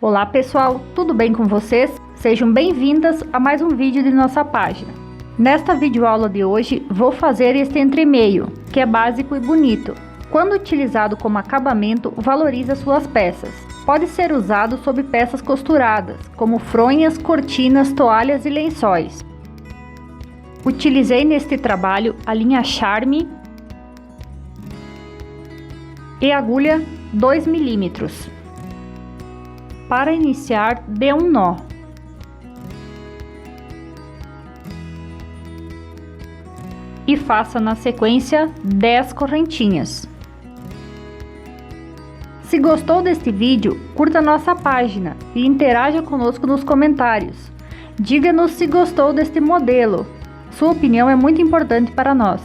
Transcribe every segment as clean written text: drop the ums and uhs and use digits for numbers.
Olá pessoal, tudo bem com vocês? Sejam bem-vindas a mais um vídeo de nossa página. Nesta videoaula de hoje vou fazer este entremeio, que é básico e bonito. Quando utilizado como acabamento, valoriza suas peças. Pode ser usado sobre peças costuradas, como fronhas, cortinas, toalhas e lençóis. Utilizei neste trabalho a linha Charme e agulha 2 mm. Para iniciar, dê um nó. E faça na sequência 10 correntinhas. Se gostou deste vídeo, curta nossa página e interaja conosco nos comentários. Diga-nos se gostou deste modelo. Sua opinião é muito importante para nós.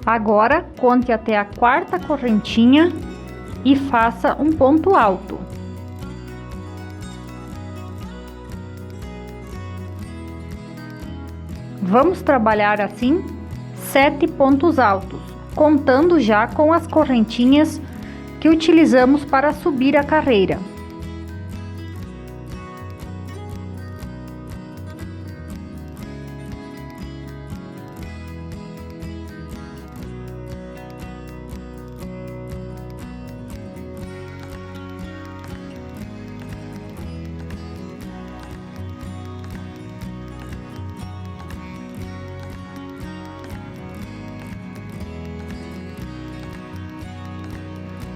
Agora, conte até a quarta correntinha e faça um ponto alto. Vamos trabalhar assim 7 pontos altos, contando já com as correntinhas que utilizamos para subir a carreira.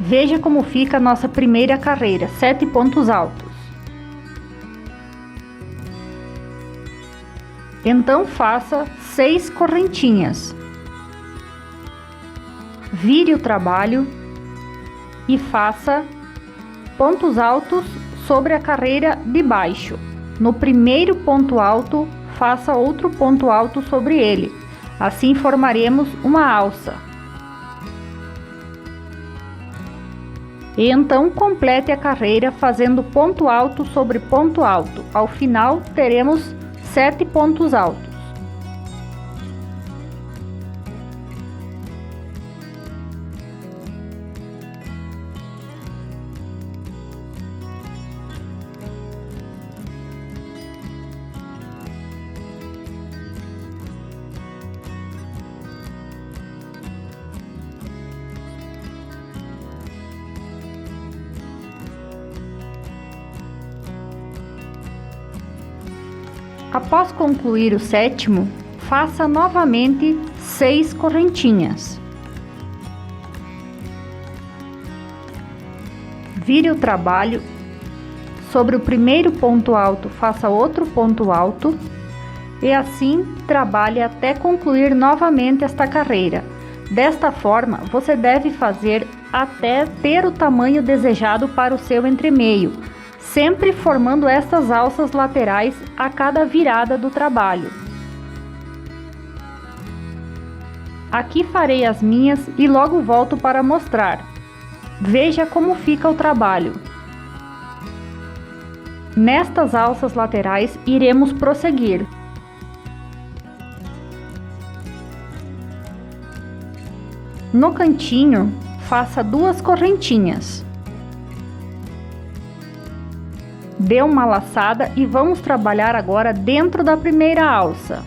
Veja como fica a nossa primeira carreira, 7 pontos altos. Então faça 6 correntinhas. Vire o trabalho e faça pontos altos sobre a carreira de baixo. No primeiro ponto alto, faça outro ponto alto sobre ele. Assim formaremos uma alça. E então complete a carreira fazendo ponto alto sobre ponto alto. Ao final teremos 7 pontos altos. Após concluir o sétimo, faça novamente 6 correntinhas. Vire o trabalho. Sobre o primeiro ponto alto, faça outro ponto alto. E assim, trabalhe até concluir novamente esta carreira. Desta forma, você deve fazer até ter o tamanho desejado para o seu entremeio, sempre formando estas alças laterais a cada virada do trabalho. Aqui farei as minhas e logo volto para mostrar. Veja como fica o trabalho. Nestas alças laterais iremos prosseguir. No cantinho, faça 2 correntinhas. Dê uma laçada e vamos trabalhar agora dentro da primeira alça.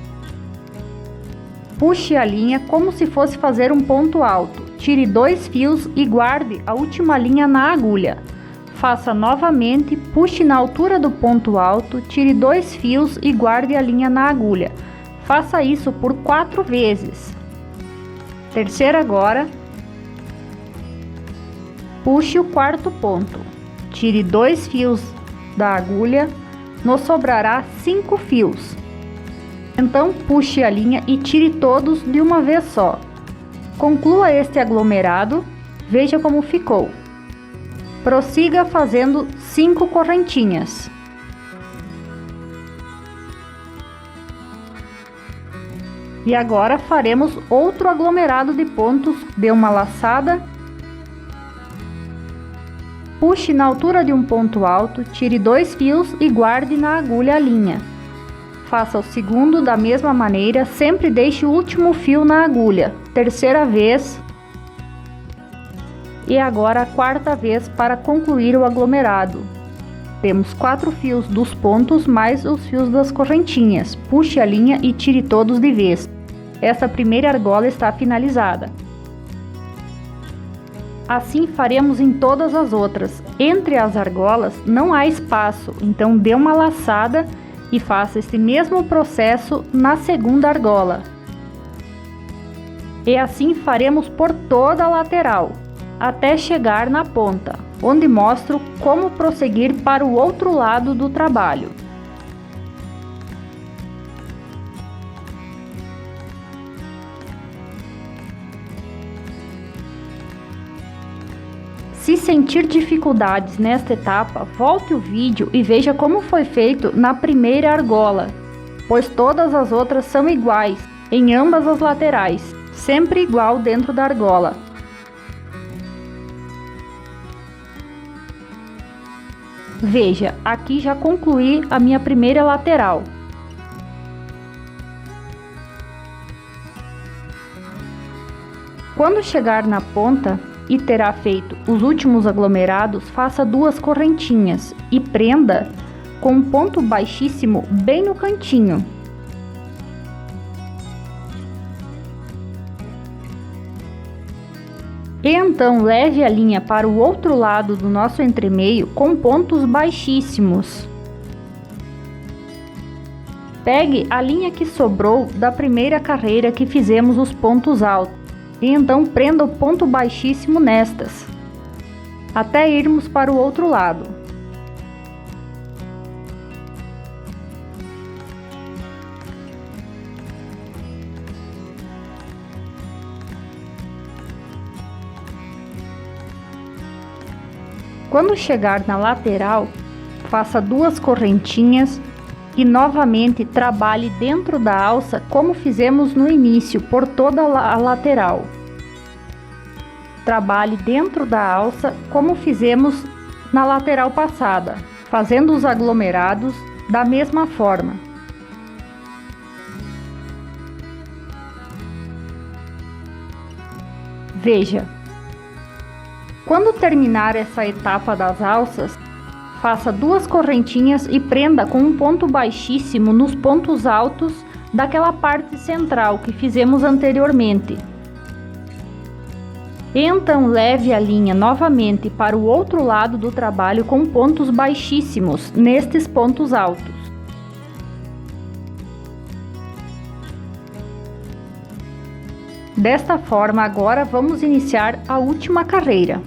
Puxe a linha como se fosse fazer um ponto alto. Tire 2 fios e guarde a última linha na agulha. Faça novamente, puxe na altura do ponto alto, tire 2 fios e guarde a linha na agulha. Faça isso por 4 vezes. Terceira agora. Puxe o quarto ponto. Tire 2 fios da agulha, nos sobrará 5 fios. Então puxe a linha e tire todos de uma vez só. Conclua este aglomerado, veja como ficou. Prossiga fazendo 5 correntinhas. E agora faremos outro aglomerado de pontos. Dê uma laçada. Puxe na altura de um ponto alto, tire 2 fios e guarde na agulha a linha. Faça o segundo da mesma maneira, sempre deixe o último fio na agulha. Terceira vez. E agora a quarta vez para concluir o aglomerado. Temos 4 fios dos pontos mais os fios das correntinhas. Puxe a linha e tire todos de vez. Essa primeira argola está finalizada. Assim faremos em todas as outras. Entre as argolas não há espaço, então dê uma laçada e faça esse mesmo processo na segunda argola. E assim faremos por toda a lateral, até chegar na ponta, onde mostro como prosseguir para o outro lado do trabalho. Se sentir dificuldades nesta etapa, volte o vídeo e veja como foi feito na primeira argola, pois todas as outras são iguais em ambas as laterais, sempre igual dentro da argola. Veja, aqui já concluí a minha primeira lateral. Quando chegar na ponta e terá feito os últimos aglomerados, faça 2 correntinhas e prenda com um ponto baixíssimo bem no cantinho. E então leve a linha para o outro lado do nosso entremeio com pontos baixíssimos. Pegue a linha que sobrou da primeira carreira que fizemos os pontos altos. E então prenda o ponto baixíssimo nestas, até irmos para o outro lado. Quando chegar na lateral, faça 2 correntinhas e novamente trabalhe dentro da alça como fizemos no início, por toda a lateral. Trabalhe dentro da alça como fizemos na lateral passada, fazendo os aglomerados da mesma forma. Veja, quando terminar essa etapa das alças, faça 2 correntinhas e prenda com um ponto baixíssimo nos pontos altos daquela parte central que fizemos anteriormente. E então leve a linha novamente para o outro lado do trabalho com pontos baixíssimos nestes pontos altos. Desta forma, agora vamos iniciar a última carreira.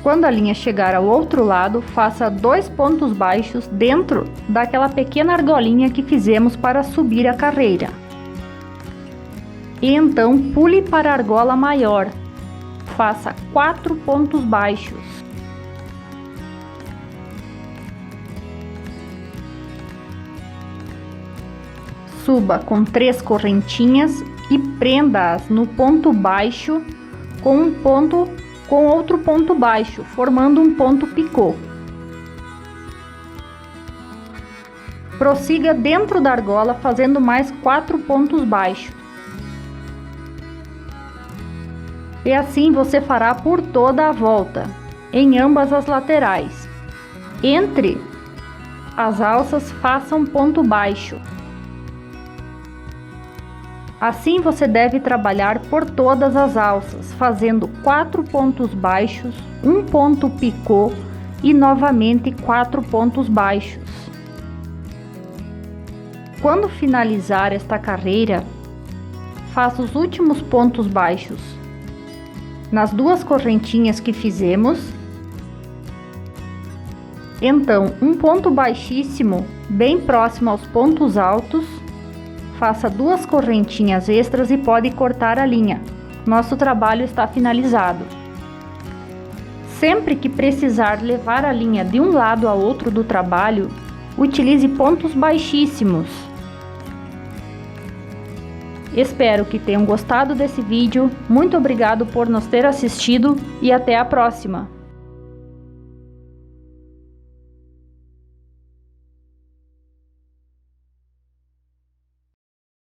Quando a linha chegar ao outro lado, faça 2 pontos baixos dentro daquela pequena argolinha que fizemos para subir a carreira. E então pule para a argola maior. Faça 4 pontos baixos. Suba com 3 correntinhas e prenda-as no ponto baixo com outro ponto baixo, formando um ponto picô. Prossiga dentro da argola fazendo mais 4 pontos baixos. E assim você fará por toda a volta, em ambas as laterais. Entre as alças, faça um ponto baixo. Assim você deve trabalhar por todas as alças, fazendo 4 pontos baixos, um ponto picô e novamente 4 pontos baixos. Quando finalizar esta carreira, faça os últimos pontos baixos nas 2 correntinhas que fizemos. Então, um ponto baixíssimo bem próximo aos pontos altos. Faça 2 correntinhas extras e pode cortar a linha. Nosso trabalho está finalizado. Sempre que precisar levar a linha de um lado a outro do trabalho, utilize pontos baixíssimos. Espero que tenham gostado desse vídeo. Muito obrigado por nos ter assistido e até a próxima!